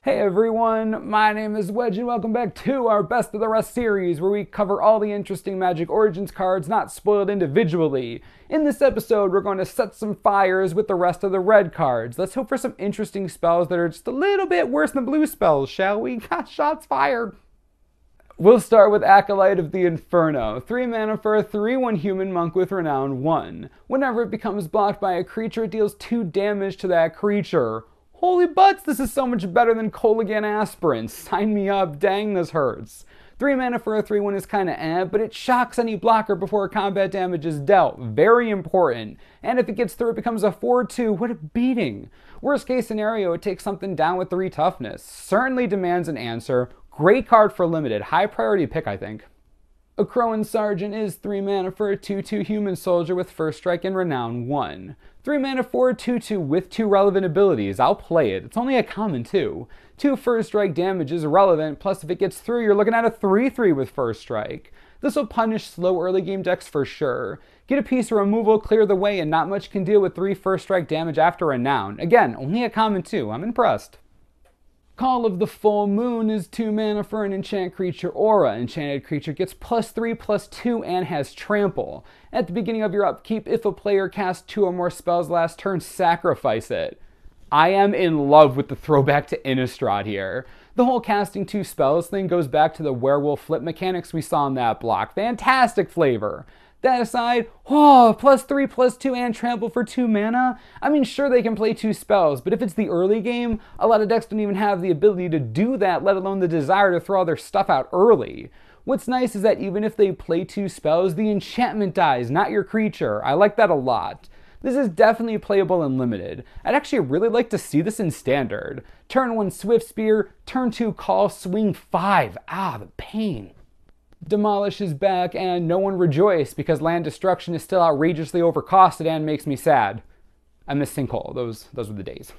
Hey everyone, my name is Wedge and welcome back to our Best of the Rest series where we cover all the interesting Magic Origins cards not spoiled individually. In this episode, we're going to set some fires with the rest of the red cards. Let's hope for some interesting spells that are just a little bit worse than blue spells, shall we? Shots fired! We'll start with Acolyte of the Inferno. 3 mana for a 3/1 human monk with Renown 1. Whenever it becomes blocked by a creature, it deals 2 damage to that creature. Holy butts, this is so much better than Colligan Aspirin. Sign me up, dang this hurts. 3 mana for a 3/1 is kinda but it shocks any blocker before combat damage is dealt. Very important. And if it gets through, it becomes a 4/2. What a beating. Worst case scenario, it takes something down with 3 toughness. Certainly demands an answer. Great card for limited. High priority pick, I think. A Crowan Sergeant is 3 mana for a 2/2 human soldier with First Strike and Renown 1. 3 mana for a 2/2 with 2 relevant abilities. I'll play it. It's only a common too. 2 First Strike damage is relevant, plus if it gets through, you're looking at a 3/3 with First Strike. This will punish slow early game decks for sure. Get a piece of removal, clear the way, and not much can deal with 3 First Strike damage after Renown. Again, only a common too. I'm impressed. Call of the Full Moon is 2 mana for an enchant creature aura. Enchanted creature gets +3/+2 and has trample. At the beginning of your upkeep, if a player casts 2 or more spells last turn, sacrifice it. I am in love with the throwback to Innistrad here. The whole casting 2 spells thing goes back to the werewolf flip mechanics we saw in that block. Fantastic flavor. That aside, +3/+2 and trample for 2 mana? I mean, sure they can play 2 spells, but if it's the early game, a lot of decks don't even have the ability to do that, let alone the desire to throw all their stuff out early. What's nice is that even if they play 2 spells, the enchantment dies, not your creature. I like that a lot. This is definitely playable in Limited. I'd actually really like to see this in Standard. Turn 1 Swift Spear, turn 2 Call, swing 5. The pain. Demolish is back, and no one rejoice because land destruction is still outrageously overcosted and makes me sad. I miss Sinkhole. Those were the days.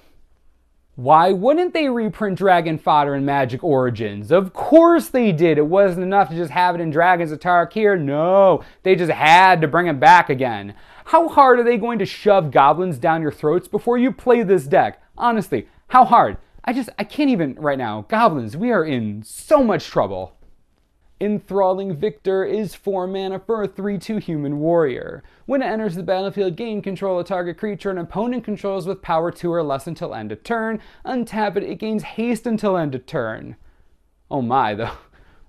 Why wouldn't they reprint Dragon Fodder in Magic Origins? Of course they did. It wasn't enough to just have it in Dragons of Tarkir. No, they just had to bring it back again. How hard are they going to shove goblins down your throats before you play this deck? Honestly, how hard? I can't even right now. Goblins, we are in so much trouble. Enthralling Victor is 4 mana for a 3/2 human warrior. When it enters the battlefield, gain control of target creature an opponent controls with power 2 or less until end of turn. Untap it, it gains haste until end of turn. Oh my,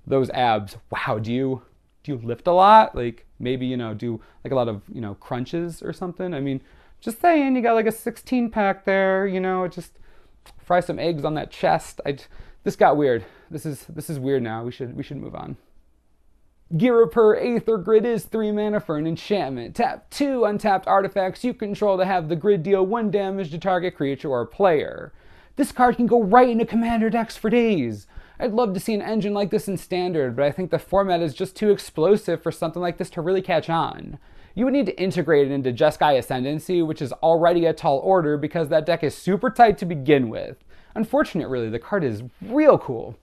those abs. Wow, do you lift a lot? Like maybe, do like a lot of, crunches or something? I mean, just saying, you got like a 16 pack there, just fry some eggs on that chest. This got weird. This is weird now. We should move on. Gira per Aether Grid is 3 mana for an enchantment. Tap 2 untapped artifacts you control to have the grid deal 1 damage to target creature or player. This card can go right into Commander decks for days. I'd love to see an engine like this in Standard, but I think the format is just too explosive for something like this to really catch on. You would need to integrate it into Jeskai Ascendancy, which is already a tall order because that deck is super tight to begin with. Unfortunate, really, the card is real cool.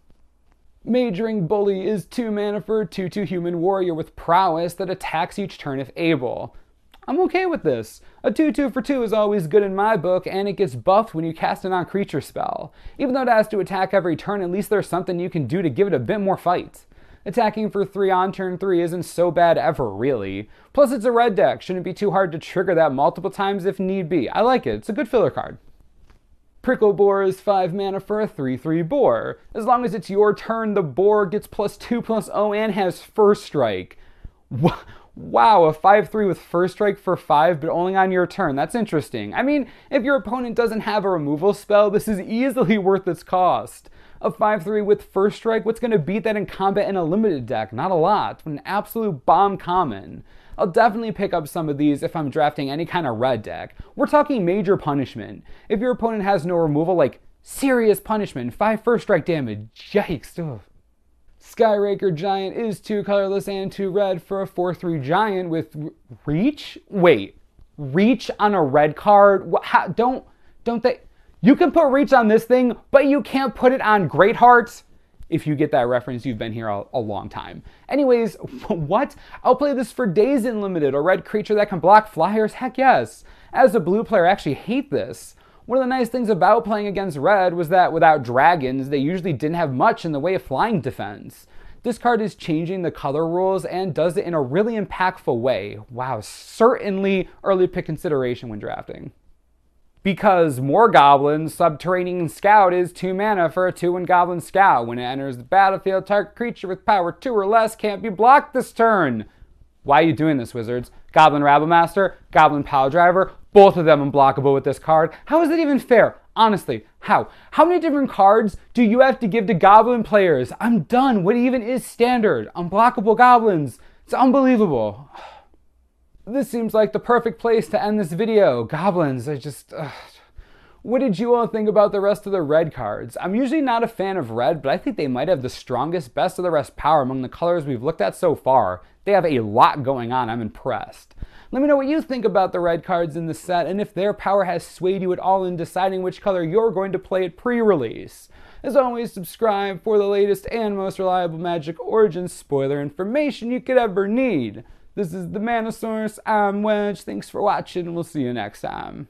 Majoring Bully is 2 mana for a 2/2 human warrior with prowess that attacks each turn if able. I'm okay with this. A 2/2 for 2 is always good in my book, and it gets buffed when you cast a non-creature spell. Even though it has to attack every turn, at least there's something you can do to give it a bit more fight. Attacking for 3 on turn 3 isn't so bad ever, really. Plus it's a red deck, shouldn't be too hard to trigger that multiple times if need be. I like it, it's a good filler card. Prickle Boar is 5 mana for a 3/3 boar. As long as it's your turn, the boar gets +2/+0 and has First Strike. Wow, a 5/3 with First Strike for 5, but only on your turn. That's interesting. I mean, if your opponent doesn't have a removal spell, this is easily worth its cost. A 5/3 with First Strike, what's going to beat that in combat in a limited deck? Not a lot, but an absolute bomb common. I'll definitely pick up some of these if I'm drafting any kind of red deck. We're talking major punishment. If your opponent has no removal, like serious punishment, 5 First Strike damage, yikes. Ugh. Skyraker Giant is 2 colorless and 2 red for a 4/3 giant with reach? Wait, reach on a red card? Don't they? You can put reach on this thing, but you can't put it on Greatheart? If you get that reference, you've been here a long time. Anyways, what? I'll play this for days in Limited. A red creature that can block flyers? Heck yes. As a blue player, I actually hate this. One of the nice things about playing against red was that without dragons, they usually didn't have much in the way of flying defense. This card is changing the color rules and does it in a really impactful way. Wow, certainly early pick consideration when drafting. Because more goblins, Subterranean Scout is 2 mana for a 2/1 Goblin Scout. When it enters the battlefield, target creature with power 2 or less can't be blocked this turn. Why are you doing this, Wizards? Goblin Rabblemaster, Goblin Pile Driver, both of them unblockable with this card. How is that even fair? Honestly, how? How many different cards do you have to give to Goblin players? I'm done. What even is standard? Unblockable Goblins. It's unbelievable. This seems like the perfect place to end this video. Goblins, what did you all think about the rest of the red cards? I'm usually not a fan of red, but I think they might have the strongest, best of the rest power among the colors we've looked at so far. They have a lot going on. I'm impressed. Let me know what you think about the red cards in the set and if their power has swayed you at all in deciding which color you're going to play at pre-release. As always, subscribe for the latest and most reliable Magic Origins spoiler information you could ever need. This is the Manosaurus. I'm Wedge. Thanks for watching, and we'll see you next time.